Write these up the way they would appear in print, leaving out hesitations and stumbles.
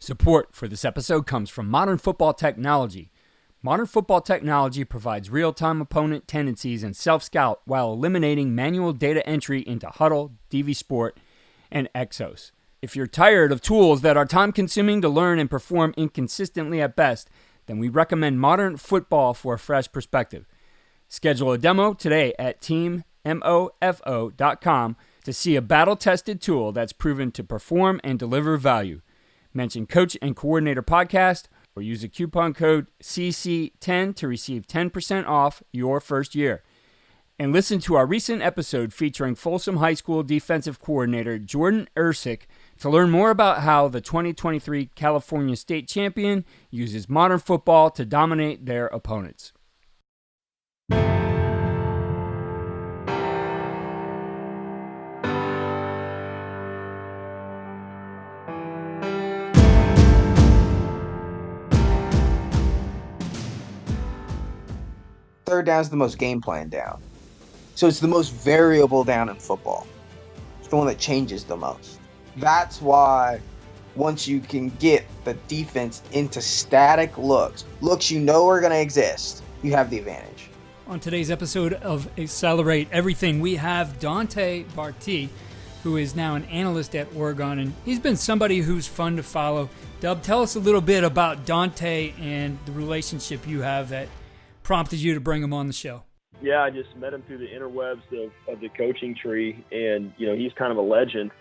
Support for this episode comes from Modern Football Technology. Modern Football Technology provides real-time opponent tendencies and self-scout while eliminating manual data entry into Huddle, DV Sport, and Exos. If you're tired of tools that are time-consuming to learn and perform inconsistently at best, then we recommend Modern Football for a fresh perspective. Schedule a demo today at teammofo.com to see a battle-tested tool that's proven to perform and deliver value. Mention Coach and Coordinator Podcast or use the coupon code CC10 to receive 10% off your first year. And listen to our recent episode featuring Folsom High School defensive coordinator Jordan Ersick to learn more about how the 2023 California State Champion uses modern football to dominate their opponents. Third down is the most game plan down. So it's the most variable down in football. It's the one that changes the most. That's why once you can get the defense into static looks you know are going to exist, you have the advantage. On today's episode of Accelerate Everything, we have Dante Bartee, who is now an analyst at Oregon, and he's been somebody who's fun to follow. Dub, tell us a little bit about Dante and the relationship you have that prompted you to bring him on the show. Yeah, I just met him through the interwebs of the coaching tree, and he's kind of a legend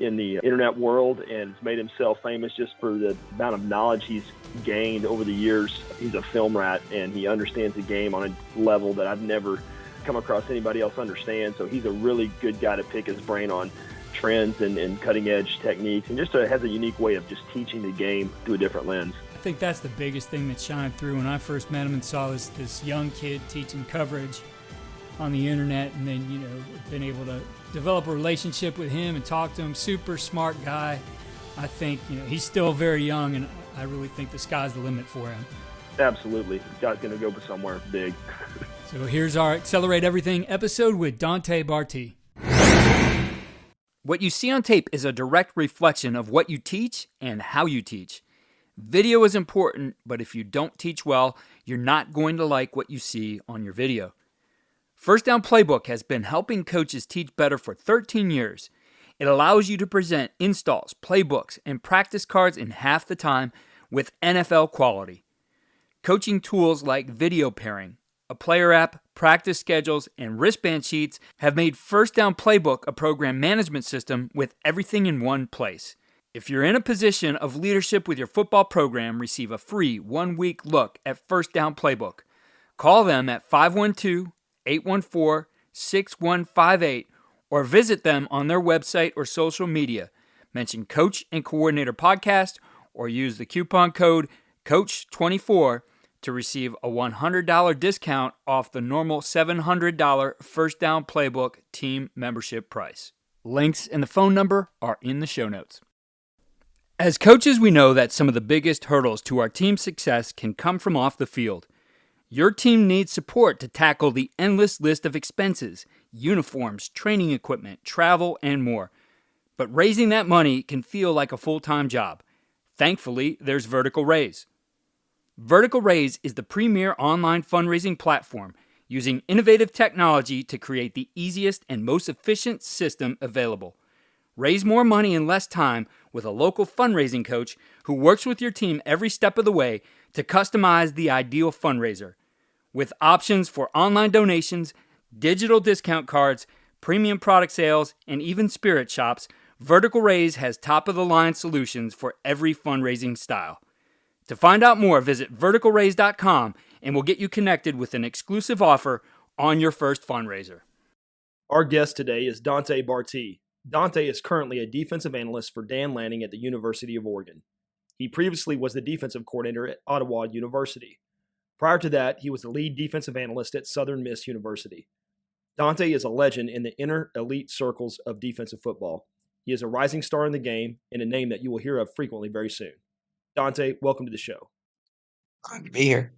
in the internet world and has made himself famous just for the amount of knowledge he's gained over the years. He's a film rat, and he understands the game on a level that I've never come across anybody else understand. So he's a really good guy to pick his brain on trends and cutting-edge techniques, and just has a unique way of just teaching the game through a different lens. I think that's the biggest thing that shined through when I first met him and saw this young kid teaching coverage on the internet, and then been able to develop a relationship with him and talk to him. Super smart guy. I think he's still very young, and I really think the sky's the limit for him. Absolutely, guy's going to go somewhere big. So here's our Accelerate Everything episode with Dante Bartee. What you see on tape is a direct reflection of what you teach and how you teach. Video is important, but if you don't teach well, you're not going to like what you see on your video. First Down Playbook has been helping coaches teach better for 13 years. It allows you to present installs, playbooks, and practice cards in half the time with NFL quality. Coaching tools like video pairing, a player app, practice schedules, and wristband sheets have made First Down Playbook a program management system with everything in one place. If you're in a position of leadership with your football program, receive a free 1-week look at First Down Playbook. Call them at 512-814-6158 or visit them on their website or social media. Mention Coach and Coordinator Podcast or use the coupon code COACH24 to receive a $100 discount off the normal $700 First Down Playbook team membership price. Links and the phone number are in the show notes. As coaches, we know that some of the biggest hurdles to our team's success can come from off the field. Your team needs support to tackle the endless list of expenses, uniforms, training equipment, travel, and more. But raising that money can feel like a full-time job. Thankfully, there's Vertical Raise. Vertical Raise is the premier online fundraising platform using innovative technology to create the easiest and most efficient system available. Raise more money in less time with a local fundraising coach who works with your team every step of the way to customize the ideal fundraiser. With options for online donations, digital discount cards, premium product sales, and even spirit shops, Vertical Raise has top-of-the-line solutions for every fundraising style. To find out more, visit verticalraise.com and we'll get you connected with an exclusive offer on your first fundraiser. Our guest today is Dante Bartee. Dante is currently a defensive analyst for Dan Lanning at the University of Oregon. He previously was the defensive coordinator at Ottawa University. Prior to that, he was the lead defensive analyst at Southern Miss University. Dante is a legend in the inner elite circles of defensive football. He is a rising star in the game and a name that you will hear of frequently very soon. Dante, welcome to the show. Glad to be here.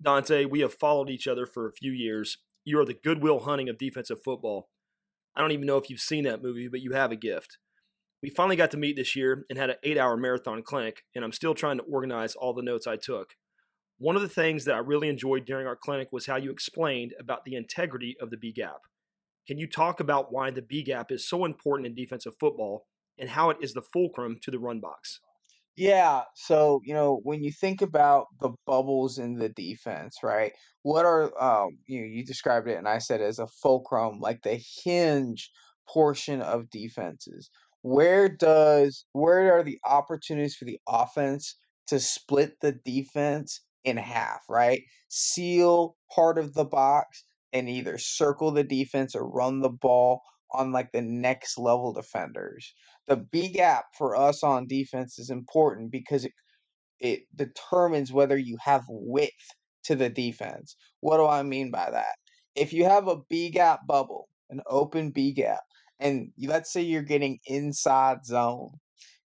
Dante, we have followed each other for a few years. You are the Good Will Hunting of defensive football. I don't even know if you've seen that movie, but you have a gift. We finally got to meet this year and had an 8-hour marathon clinic, and I'm still trying to organize all the notes I took. One of the things that I really enjoyed during our clinic was how you explained about the integrity of the B gap. Can you talk about why the B gap is so important in defensive football and how it is the fulcrum to the run box? Yeah, so when you think about the bubbles in the defense, right? What are you described it and I said as a fulcrum, like the hinge portion of defenses. Where are the opportunities for the offense to split the defense in half, right? Seal part of the box and either circle the defense or run the ball on like the next level defenders. The B gap for us on defense is important because it determines whether you have width to the defense. What do I mean by that? If you have a B gap bubble, an open B gap, and let's say you're getting inside zone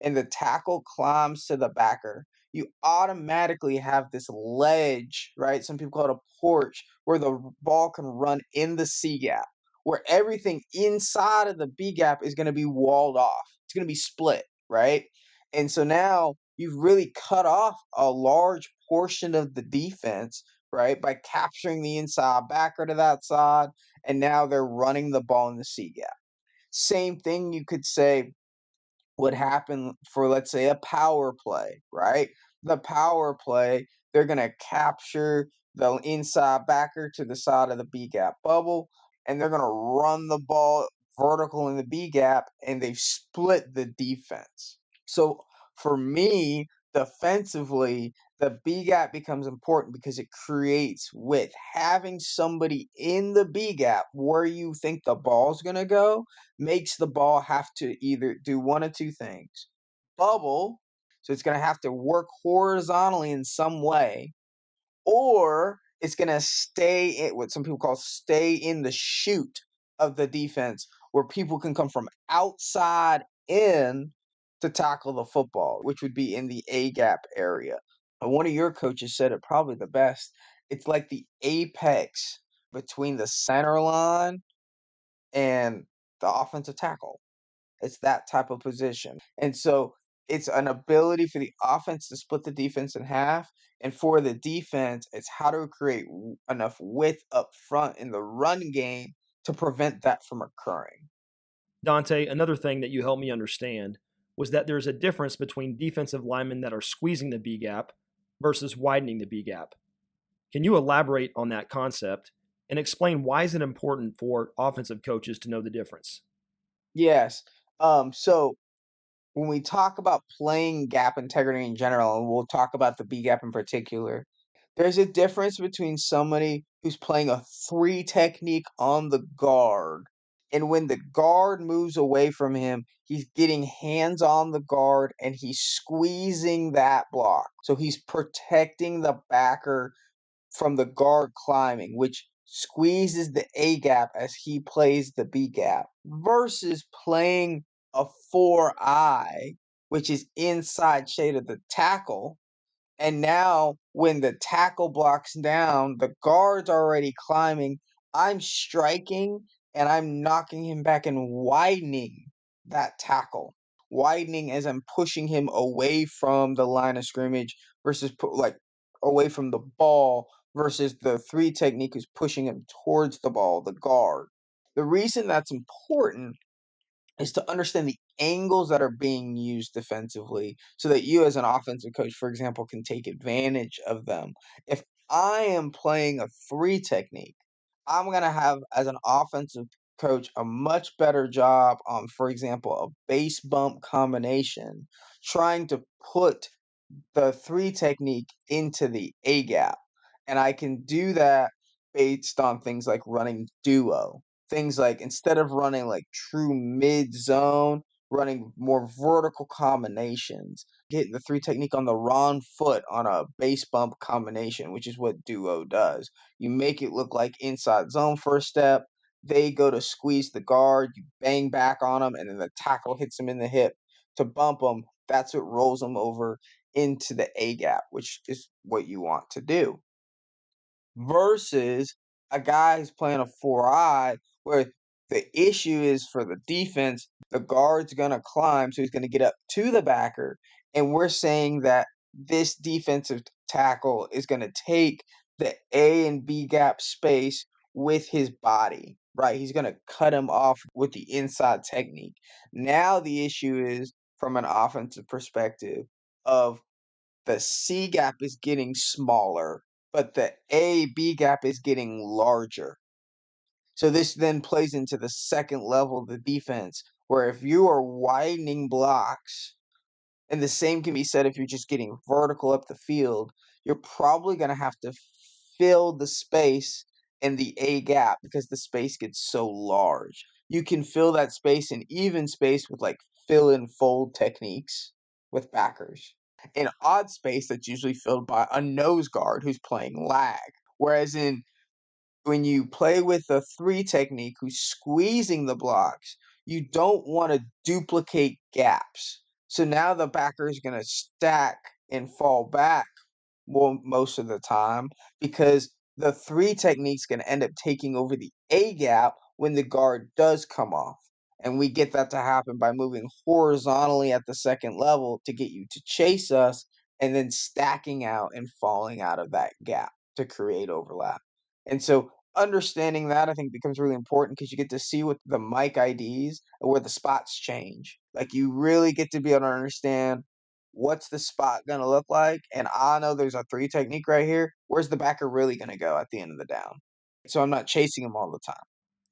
and the tackle climbs to the backer, you automatically have this ledge, right? Some people call it a porch where the ball can run in the C gap, where everything inside of the B gap is going to be walled off. It's going to be split, right? And so now you've really cut off a large portion of the defense, right, by capturing the inside backer to that side, and now they're running the ball in the C gap. Same thing you could say would happen for, let's say, a power play, right? The power play, they're going to capture the inside backer to the side of the B gap bubble, and they're going to run the ball vertical in the B gap, and they've split the defense. So for me, defensively, the B gap becomes important because it creates width. Having somebody in the B gap where you think the ball's going to go makes the ball have to either do one of two things: bubble, so it's going to have to work horizontally in some way, or it's going to stay in what some people call stay in the chute of the defense, where people can come from outside in to tackle the football, which would be in the A gap area. And one of your coaches said it probably the best. It's like the apex between the center line and the offensive tackle. It's that type of position. And so it's an ability for the offense to split the defense in half. And for the defense, it's how to create enough width up front in the run game to prevent that from occurring. Dante, another thing that you helped me understand was that there's a difference between defensive linemen that are squeezing the B gap versus widening the B gap. Can you elaborate on that concept and explain why is it important for offensive coaches to know the difference? Yes. So when we talk about playing gap integrity in general, and we'll talk about the B gap in particular, there's a difference between somebody who's playing a three technique on the guard, and when the guard moves away from him, he's getting hands on the guard and he's squeezing that block. So he's protecting the backer from the guard climbing, which squeezes the A gap as he plays the B gap, versus playing a 4-eye, which is inside shade of the tackle. And now when the tackle blocks down, the guard's already climbing. I'm striking and I'm knocking him back and widening that tackle. Widening as I'm pushing him away from the line of scrimmage versus like away from the ball, versus the three technique is pushing him towards the ball, the guard. The reason that's important is to understand the angles that are being used defensively so that you as an offensive coach, for example, can take advantage of them. If I am playing a three technique, I'm going to have, as an offensive coach, a much better job on, for example, a base bump combination, trying to put the three technique into the A gap. And I can do that based on things like running duo. Things like, instead of running like true mid zone, running more vertical combinations, getting the three technique on the wrong foot on a base bump combination, which is what duo does. You make it look like inside zone first step. They go to squeeze the guard, you bang back on them, and then the tackle hits them in the hip to bump them. That's what rolls them over into the A gap, which is what you want to do. Versus a guy who's playing a 4-eye where The issue is for the defense, the guard's going to climb, so he's going to get up to the backer. And we're saying that this defensive tackle is going to take the A and B gap space with his body, right? He's going to cut him off with the inside technique. Now the issue is from an offensive perspective of the C gap is getting smaller, but the A B gap is getting larger. So this then plays into the second level of the defense, where if you are widening blocks, and the same can be said if you're just getting vertical up the field, you're probably going to have to fill the space in the A gap because the space gets so large. You can fill that space in even space with like fill and fold techniques with backers. In odd space, that's usually filled by a nose guard who's playing lag. Whereas when you play with the 3 technique who's squeezing the blocks, you don't want to duplicate gaps. So now the backer is going to stack and fall back most of the time because the 3 technique's going to end up taking over the A gap when the guard does come off. And we get that to happen by moving horizontally at the second level to get you to chase us and then stacking out and falling out of that gap to create overlap. And so understanding that I think becomes really important because you get to see what the mic IDs and where the spots change. Like you really get to be able to understand what's the spot going to look like. And I know there's a 3 technique right here. Where's the backer really going to go at the end of the down? So I'm not chasing him all the time.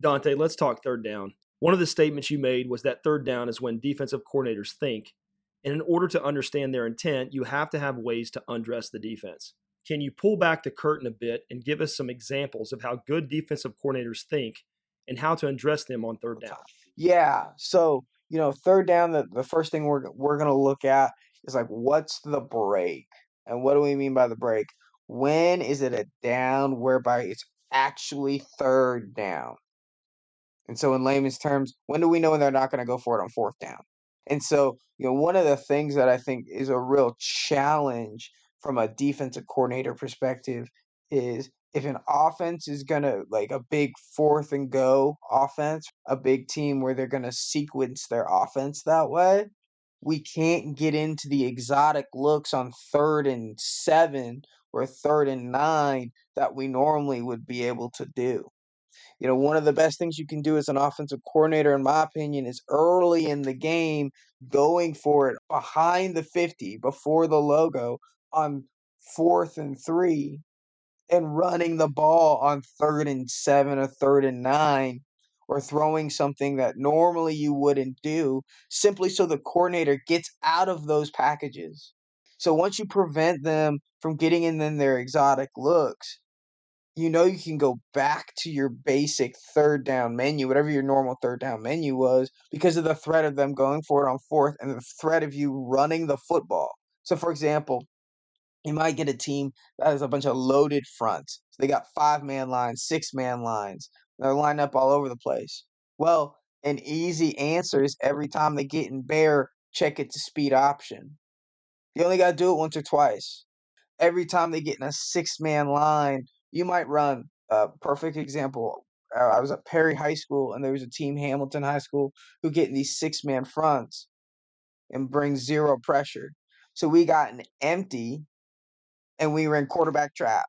Dante, let's talk third down. One of the statements you made was that third down is when defensive coordinators think. And in order to understand their intent, you have to have ways to undress the defense. Can you pull back the curtain a bit and give us some examples of how good defensive coordinators think and how to undress them on third down? Yeah. So, third down, the first thing we're going to look at is like, what's the break? And what do we mean by the break? When is it a down whereby it's actually third down? And so in layman's terms, when do we know when they're not going to go for it on fourth down? And so, one of the things that I think is a real challenge from a defensive coordinator perspective is if an offense is going to, like a big fourth and go offense, a big team where they're going to sequence their offense that way, we can't get into the exotic looks on 3rd and 7 or 3rd and 9 that we normally would be able to do. One of the best things you can do as an offensive coordinator, in my opinion, is early in the game going for it behind the 50 before the logo on 4th and 3 and running the ball on 3rd and 7 or 3rd and 9 or throwing something that normally you wouldn't do simply so the coordinator gets out of those packages. So once you prevent them from getting in their exotic looks, you can go back to your basic third down menu, whatever your normal third down menu was, because of the threat of them going for it on fourth and the threat of you running the football. So, for example, you might get a team that has a bunch of loaded fronts. So they got 5-man lines, 6-man lines. They're lined up all over the place. Well, an easy answer is every time they get in bear, check it to speed option. You only got to do it once or twice. Every time they get in a 6-man line, you might run a perfect example. I was at Perry High School, and there was a team, Hamilton High School, who get in these 6-man fronts and bring zero pressure. So we got an empty, and we ran quarterback trap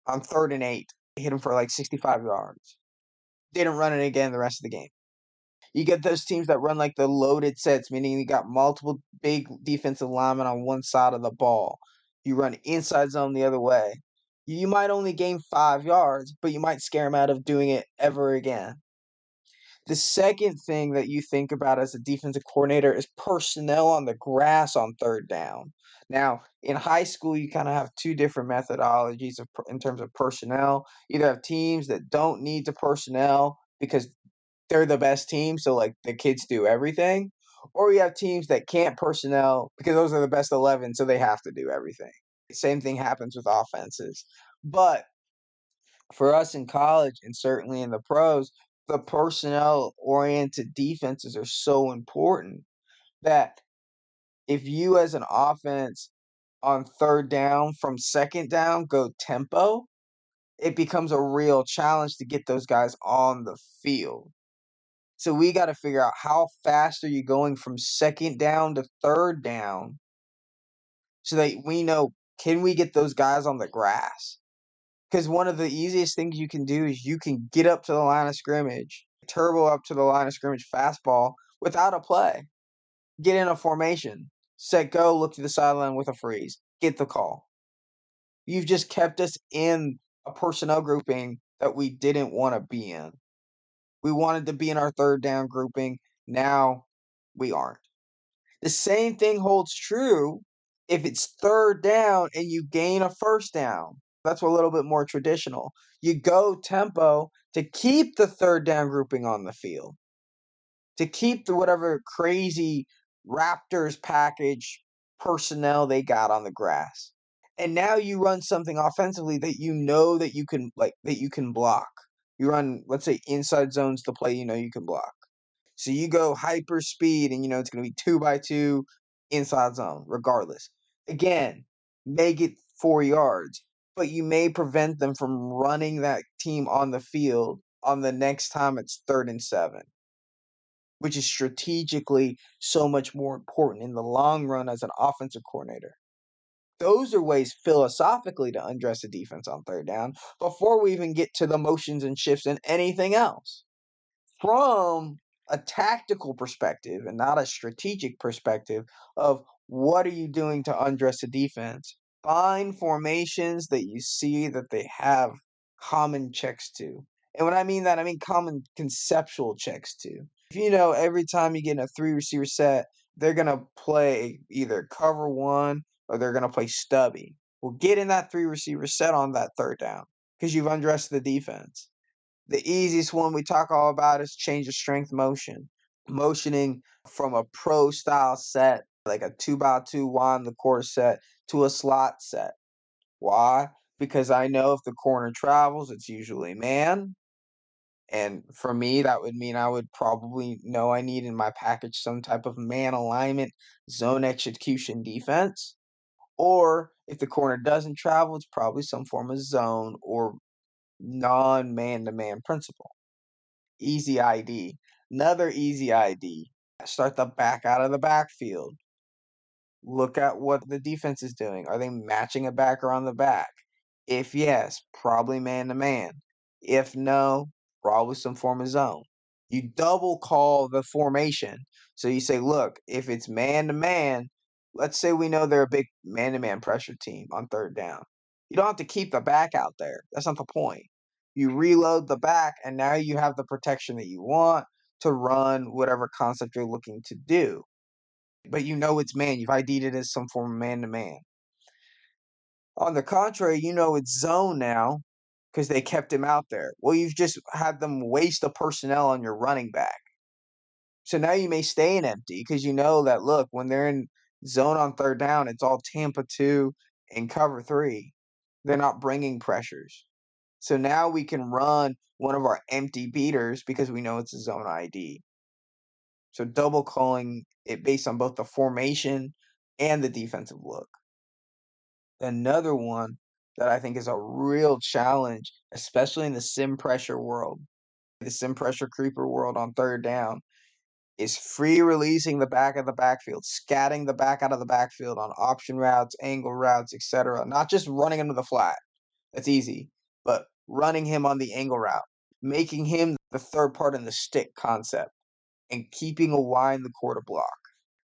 on 3rd and 8. Hit him for like 65 yards. Didn't run it again the rest of the game. You get those teams that run like the loaded sets, meaning you got multiple big defensive linemen on one side of the ball. You run inside zone the other way. You might only gain 5 yards, but you might scare them out of doing it ever again. The second thing that you think about as a defensive coordinator is personnel on the grass on third down. Now, in high school, you kind of have 2 different methodologies in terms of personnel. Either have teams that don't need the personnel because they're the best team, so like the kids do everything, or you have teams that can't personnel because those are the best 11, so they have to do everything. Same thing happens with offenses. But for us in college and certainly in the pros, the personnel oriented defenses are so important that if you as an offense on third down from second down go tempo, it becomes a real challenge to get those guys on the field. So we got to figure out how fast are you going from second down to third down so that we know, can we get those guys on the grass? Because one of the easiest things you can do is you can get up to the line of scrimmage, turbo up to the line of scrimmage fastball without a play. Get in a formation, set go, look to the sideline with a freeze, get the call. You've just kept us in a personnel grouping that we didn't want to be in. We wanted to be in our third down grouping. Now we aren't. The same thing holds true if it's third down and you gain a first down. That's a little bit more traditional. You go tempo to keep the third down grouping on the field, to keep the whatever crazy Raptors package personnel they got on the grass. And now you run something offensively that you know that you can block. You run, let's say, inside zones to play you know you can block. So you go hyper speed and you know it's going to be 2x2 inside zone, regardless. Again, make it 4 yards, but you may prevent them from running that team on the field on the next time it's 3rd and 7, which is strategically so much more important in the long run as an offensive coordinator. Those are ways philosophically to undress a defense on third down before we even get to the motions and shifts and anything else. From a tactical perspective and not a strategic perspective of what are you doing to undress a defense, find formations that you see that they have common checks to. And when I mean that, I mean common conceptual checks to. If you know every time you get in a 3-receiver set, they're going to play either cover 1 or they're going to play stubby. Well, get in that 3-receiver set on that third down because you've undressed the defense. The easiest one we talk all about is change of strength motion. Motioning from a pro style set, like a 2x2 wide in the quarter set, to a slot set. Why? Because I know if the corner travels, it's usually man. And for me, that would mean I would probably know I need in my package some type of man alignment, zone execution defense. Or if the corner doesn't travel, it's probably some form of zone or non man to man principle. Easy ID. Another easy ID. Start the back out of the backfield. Look at what the defense is doing. Are they matching a backer on the back? If yes, probably man to man. If no, probably some form of zone. You double call the formation. So you say, look, if it's man to man, let's say we know they're a big man to man pressure team on third down. You don't have to keep the back out there. That's not the point. You reload the back, and now you have the protection that you want to run whatever concept you're looking to do. But you know it's man. You've ID'd it as some form of man to man. On the contrary, you know it's zone now because they kept him out there. Well, you've just had them waste the personnel on your running back. So now you may stay in empty because you know that, look, when they're in zone on third down, it's all Tampa 2 and cover 3. They're not bringing pressures. So now we can run one of our empty beaters because we know it's a zone ID. So double calling it based on both the formation and the defensive look. Another one that I think is a real challenge, especially in the sim pressure world, the sim pressure creeper world on third down, is free releasing the back of the backfield, scatting the back out of the backfield on option routes, angle routes, etc. Not just running him to the flat. That's easy. But running him on the angle route, making him the third part in the stick concept, and keeping a Y in the quarter block.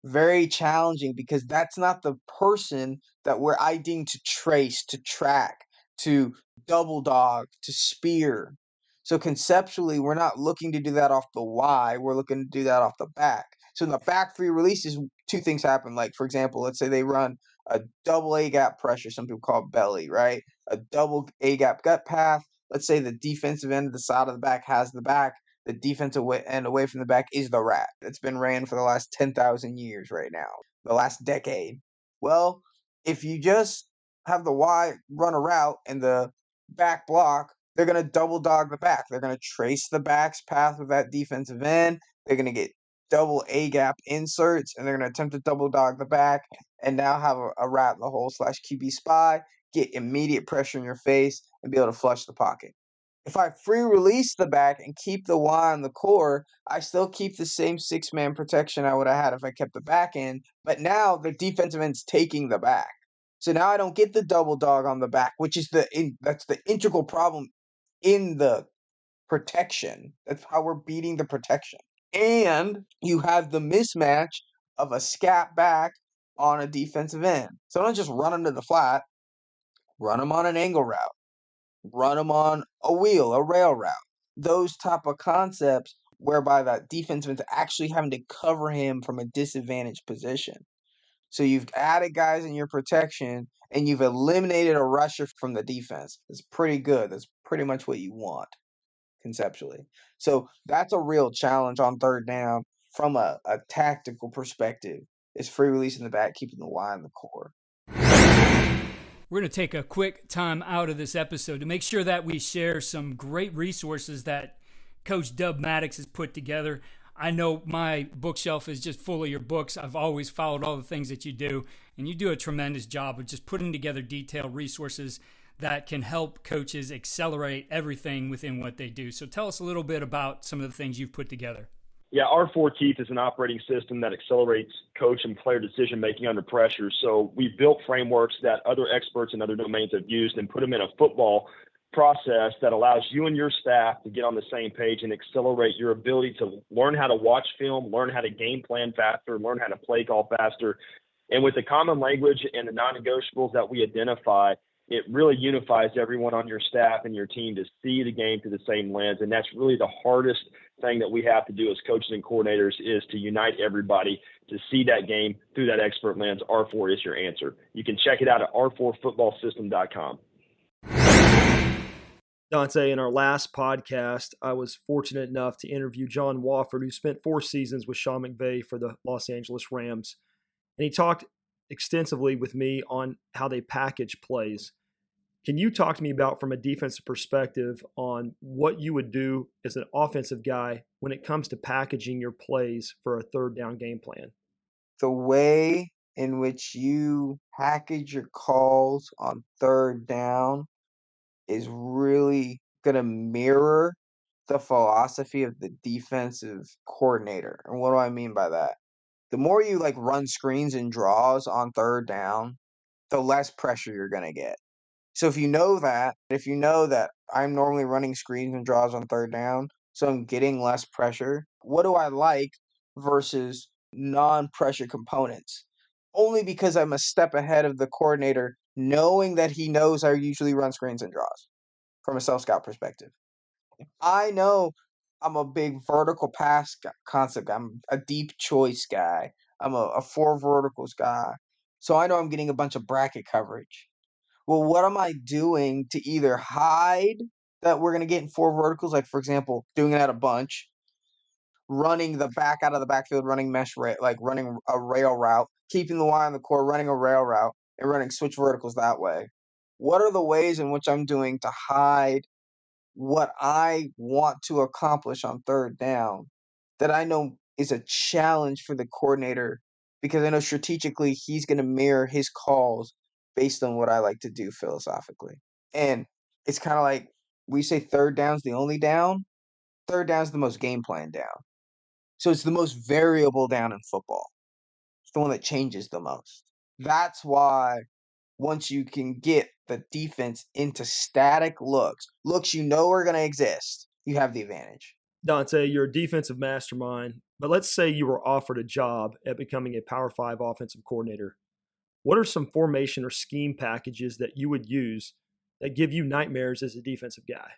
Very challenging because that's not the person that we're IDing to trace, to track, to double dog, to spear. So conceptually, we're not looking to do that off the Y. We're looking to do that off the back. So in the back free releases, 2 things happen. Like, for example, let's say they run a double A-gap pressure. Some people call it belly, right? A double A-gap gut path. Let's say the defensive end of the side of the back has the back. The defensive end away from the back is the rat. It's been ran for the last 10,000 years right now, the last decade. Well, if you just have the Y run a route and the back block, they're going to double dog the back. They're going to trace the back's path with that defensive end. They're going to get double A-gap inserts, and they're going to attempt to double dog the back and now have a rat in the hole / QB spy, get immediate pressure in your face, and be able to flush the pocket. If I free release the back and keep the Y on the core, I still keep the same 6-man protection I would have had if I kept the back in, but now the defensive end's taking the back. So now I don't get the double dog on the back, which is that's the integral problem in the protection. That's how we're beating the protection. And you have the mismatch of a scat back on a defensive end. So don't just run them to the flat, run them on an angle route, run them on a wheel, a rail route. Those type of concepts whereby that defenseman's actually having to cover him from a disadvantaged position. So you've added guys in your protection and you've eliminated a rusher from the defense. That's pretty good. That's pretty much what you want conceptually. So that's a real challenge on third down from a tactical perspective, is free releasing the back, keeping the Y in the core. We're going to take a quick time out of this episode to make sure that we share some great resources that Coach Dub Maddox has put together. I know my bookshelf is just full of your books. I've always followed all the things that you do, and you do a tremendous job of just putting together detailed resources that can help coaches accelerate everything within what they do. So tell us a little bit about some of the things you've put together. Yeah, R4 Keith is an operating system that accelerates coach and player decision-making under pressure. So we built frameworks that other experts in other domains have used and put them in a football process that allows you and your staff to get on the same page and accelerate your ability to learn how to watch film, learn how to game plan faster, learn how to play call faster. And with the common language and the non-negotiables that we identify, it really unifies everyone on your staff and your team to see the game through the same lens. And that's really the hardest thing that we have to do as coaches and coordinators, is to unite everybody to see that game through that expert lens. R4 is your answer. You can check it out at r4footballsystem.com. Dante, in our last podcast, I was fortunate enough to interview John Wofford, who spent 4 seasons with Sean McVay for the Los Angeles Rams. And he talked extensively with me on how they package plays. Can you talk to me about, from a defensive perspective, on what you would do as an offensive guy when it comes to packaging your plays for a third down game plan? The way in which you package your calls on third down is really going to mirror the philosophy of the defensive coordinator. And what do I mean by that? The more you run screens and draws on third down, the less pressure you're going to get. So if you know that I'm normally running screens and draws on third down, so I'm getting less pressure, what do I like versus non-pressure components? Only because I'm a step ahead of the coordinator, knowing that he knows I usually run screens and draws from a self-scout perspective. I know I'm a big vertical pass concept guy. I'm a deep choice guy. I'm a 4 verticals guy. So I know I'm getting a bunch of bracket coverage. Well, what am I doing to either hide that we're going to get in 4 verticals, like, for example, doing it at a bunch, running the back out of the backfield, running running a rail route, keeping the Y on the core, running a rail route, and running switch verticals that way? What are the ways in which I'm doing to hide what I want to accomplish on third down that I know is a challenge for the coordinator, because I know strategically he's going to mirror his calls based on what I like to do philosophically. And it's kind of like we say third down's the only down. Third down's the most game plan down. So it's the most variable down in football. It's the one that changes the most. That's why once you can get the defense into static looks you know are going to exist, you have the advantage. Dante, you're a defensive mastermind, but let's say you were offered a job at becoming a Power 5 offensive coordinator. What are some formation or scheme packages that you would use that give you nightmares as a defensive guy?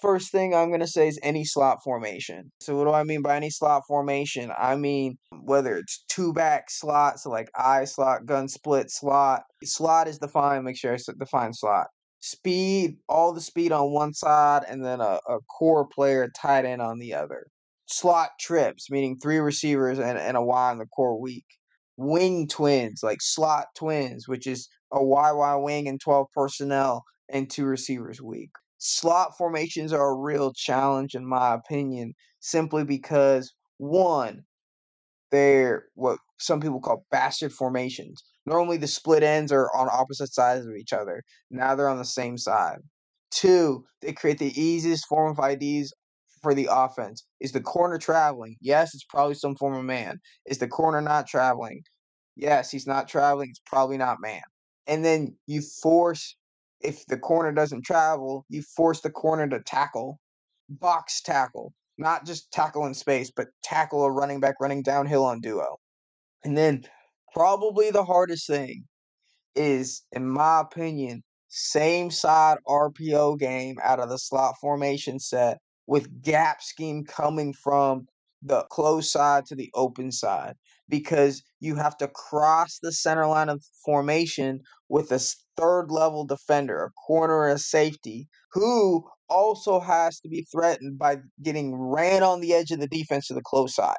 First thing I'm going to say is any slot formation. So what do I mean by any slot formation? I mean whether it's 2-back slot, so like I slot, gun split slot. Slot is defined, make sure I define slot. Speed, all the speed on one side, and then a core player tight end on the other. Slot trips, meaning 3 receivers and a Y on the core weak. Wing twins, like slot twins, which is a YY wing and 12 personnel and 2 receivers weak. Slot formations are a real challenge in my opinion, simply because, one, they're what some people call bastard formations. Normally the split ends are on opposite sides of each other. Now they're on the same side. Two, they create the easiest form of IDs for the offense. Is the corner traveling? Yes, it's probably some form of man. Is the corner not traveling? Yes, he's not traveling. It's probably not man. And then you force, if the corner doesn't travel, you force the corner to tackle, box tackle, not just tackle in space, but tackle a running back running downhill on duo. And then probably the hardest thing is, in my opinion, same side RPO game out of the slot formation set with gap scheme coming from the close side to the open side, because you have to cross the center line of formation with a third level defender, a corner or a safety, who also has to be threatened by getting ran on the edge of the defense to the close side.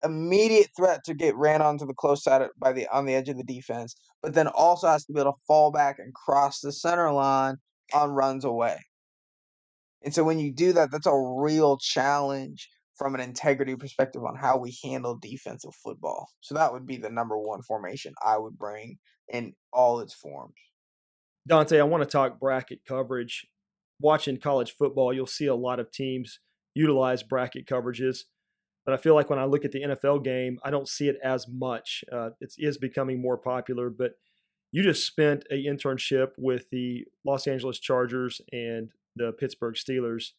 Immediate threat to get ran onto the close side on the edge of the defense, but then also has to be able to fall back and cross the center line on runs away. And so when you do that, that's a real challenge from an integrity perspective on how we handle defensive football. So that would be the number one formation I would bring in all its forms. Dante, I want to talk bracket coverage. Watching college football, you'll see a lot of teams utilize bracket coverages. But I feel like when I look at the NFL game, I don't see it as much. It is becoming more popular, but you just spent an internship with the Los Angeles Chargers and the Pittsburgh Steelers.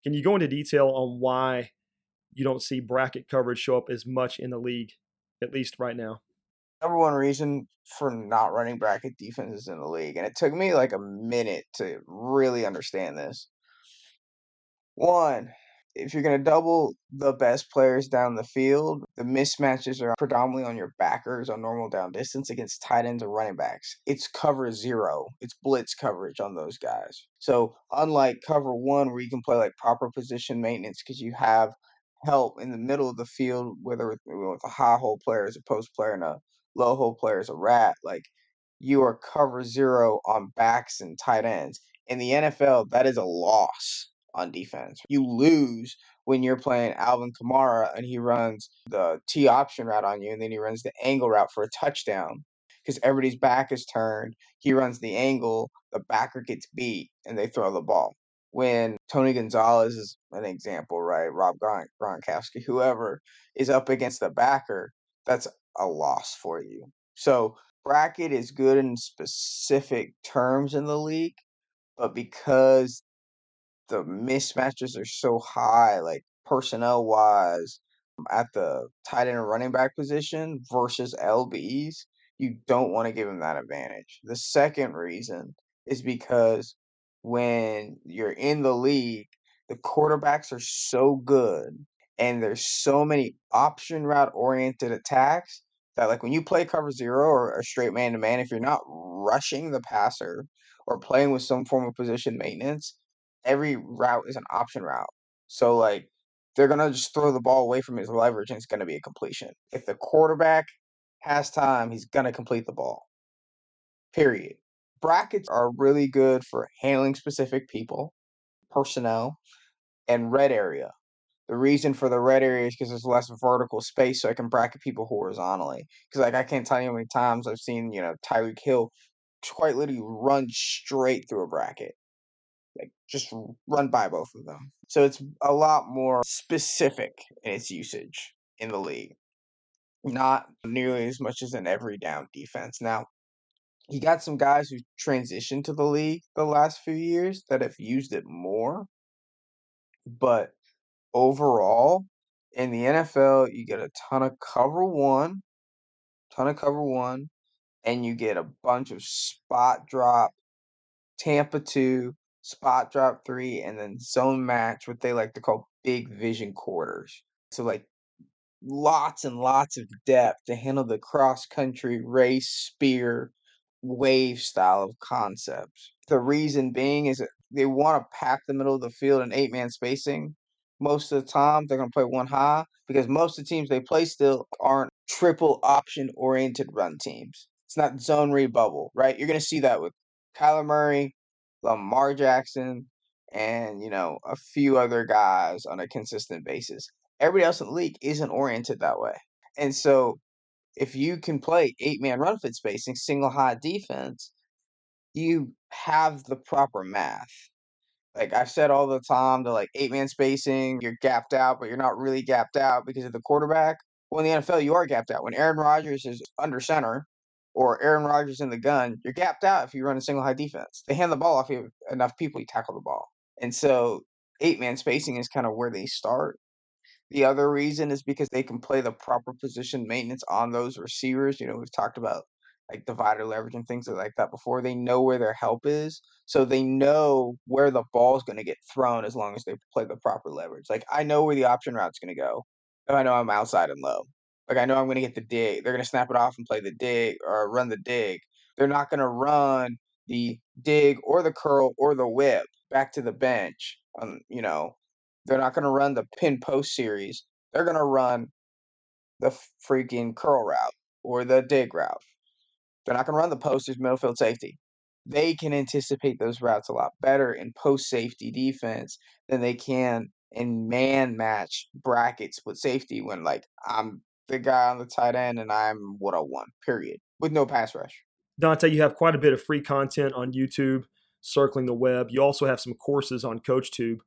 Can you go into detail on why you don't see bracket coverage show up as much in the league, at least right now? Number one reason for not running bracket defenses in the league, and it took me like a minute to really understand this. One, if you're going to double the best players down the field, the mismatches are predominantly on your backers on normal down distance against tight ends or running backs. It's cover zero. It's blitz coverage on those guys. So unlike cover one, where you can play like proper position maintenance because you have help in the middle of the field, whether with a high hole player as a post player and a low hole player as a rat, like you are cover zero on backs and tight ends. In the NFL, that is a loss on defense. You lose when you're playing Alvin Kamara and he runs the T option route on you, and then he runs the angle route for a touchdown because everybody's back is turned. He runs the angle, the backer gets beat, and they throw the ball. When Tony Gonzalez is an example, right? Rob Gronkowski, whoever is up against the backer, that's a loss for you. So bracket is good in specific terms in the league, but because the mismatches are so high, like personnel wise, at the tight end and running back position versus LBs, you don't want to give them that advantage. The second reason is because when you're in the league, the quarterbacks are so good and there's so many option route oriented attacks that, like, when you play cover zero or a straight man to man, if you're not rushing the passer or playing with some form of position maintenance, every route is an option route. So, like, they're going to just throw the ball away from his leverage and it's going to be a completion. If the quarterback has time, he's going to complete the ball. Period. Brackets are really good for handling specific people, personnel, and red area. The reason for the red area is because there's less vertical space, so I can bracket people horizontally. Because, like, I can't tell you how many times I've seen, Tyreek Hill quite literally run straight through a bracket. Like, just run by both of them. So it's a lot more specific in its usage in the league. Not nearly as much as an every down defense. Now, you got some guys who transitioned to the league the last few years that have used it more. But overall, in the NFL, you get a ton of cover one, and you get a bunch of spot drop, Tampa 2, spot drop 3, and then zone match, what they like to call big vision quarters. So, like, lots and lots of depth to handle the cross country, race, spear, wave style of concepts. The reason being is that they want to pack the middle of the field in 8-man spacing. Most of the time, they're going to play one high because most of the teams they play still aren't triple option oriented run teams. It's not zone read bubble, right? You're going to see that with Kyler Murray, Lamar Jackson, and, a few other guys on a consistent basis. Everybody else in the league isn't oriented that way. And so if you can play 8-man run fit spacing, single high defense, you have the proper math. Like I've said all the time, the like 8-man spacing, you're gapped out, but you're not really gapped out because of the quarterback. Well, in the NFL, you are gapped out. When Aaron Rodgers is under center or Aaron Rodgers in the gun, you're gapped out if you run a single high defense. They hand the ball off, you have enough people, you tackle the ball. And so 8-man spacing is kind of where they start. The other reason is because they can play the proper position maintenance on those receivers. We've talked about like divider leverage and things like that before. They know where their help is. So they know where the ball is going to get thrown as long as they play the proper leverage. Like I know where the option route's going to go. If I know I'm outside and low. Like I know I'm going to get the dig. They're going to snap it off and play the dig or run the dig. They're not going to run the dig or the curl or the whip back to the bench. They're not going to run the pin post series. They're going to run the freaking curl route or the dig route. They're not going to run the post as middle field safety. They can anticipate those routes a lot better in post safety defense than they can in man match bracket split safety when like I'm the guy on the tight end and I'm 101, period, with no pass rush. Dante, you have quite a bit of free content on YouTube, circling the web. You also have some courses on CoachTube.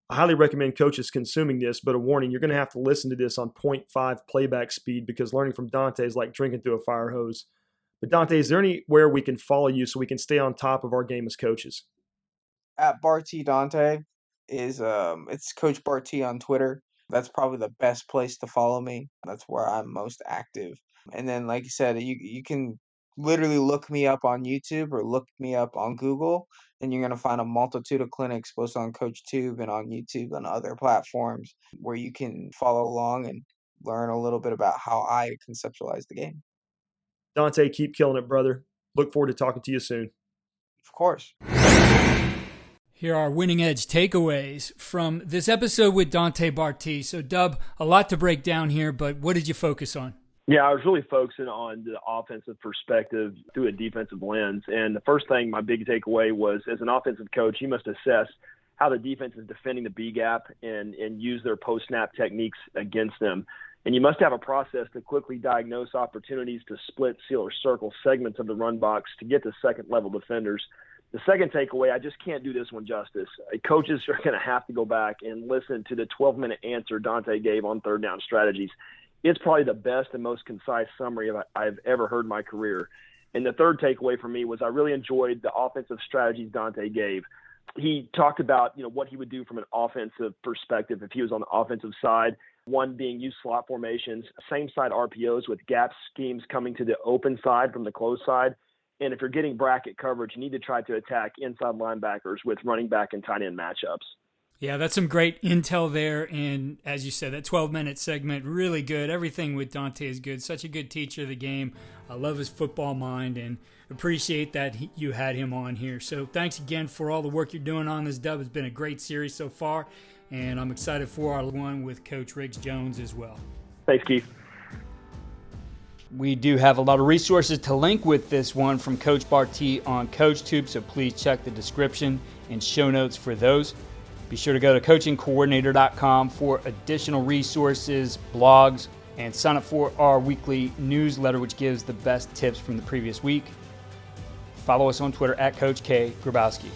I highly recommend coaches consuming this, but a warning, you're going to have to listen to this on 0.5 playback speed because learning from Dante is like drinking through a fire hose. But Dante, is there anywhere we can follow you so we can stay on top of our game as coaches? At Bartee Dante is it's Coach Bartee on Twitter. That's probably the best place to follow me. That's where I'm most active. And then like you said, you can literally look me up on YouTube or look me up on Google, and you're gonna find a multitude of clinics both on CoachTube and on YouTube and other platforms where you can follow along and learn a little bit about how I conceptualize the game. Dante, keep killing it, brother. Look forward to talking to you soon. Of course. Here are Winning Edge takeaways from this episode with Dante Bartee. So, Dub, a lot to break down here, but what did you focus on? Yeah, I was really focusing on the offensive perspective through a defensive lens. And the first thing, my big takeaway was, as an offensive coach, you must assess how the defense is defending the B gap and use their post-snap techniques against them. And you must have a process to quickly diagnose opportunities to split, seal, or circle segments of the run box to get to second-level defenders. The second takeaway, I just can't do this one justice. Coaches are going to have to go back and listen to the 12-minute answer Dante gave on third down strategies. It's probably the best and most concise summary I've ever heard in my career. And the third takeaway for me was I really enjoyed the offensive strategies Dante gave. He talked about, what he would do from an offensive perspective if he was on the offensive side. One being use slot formations, same side RPOs with gap schemes coming to the open side from the closed side. And if you're getting bracket coverage, you need to try to attack inside linebackers with running back and tight end matchups. Yeah, that's some great intel there. And as you said, that 12-minute segment, really good. Everything with Dante is good. Such a good teacher of the game. I love his football mind and appreciate that you had him on here. So thanks again for all the work you're doing on this, Dub. It's been a great series so far. And I'm excited for our one with Coach Riggs Jones as well. Thanks, Keith. We do have a lot of resources to link with this one from Coach Bartee on CoachTube, so please check the description and show notes for those. Be sure to go to coachingcoordinator.com for additional resources, blogs, and sign up for our weekly newsletter, which gives the best tips from the previous week. Follow us on Twitter at Coach K. Grabowski.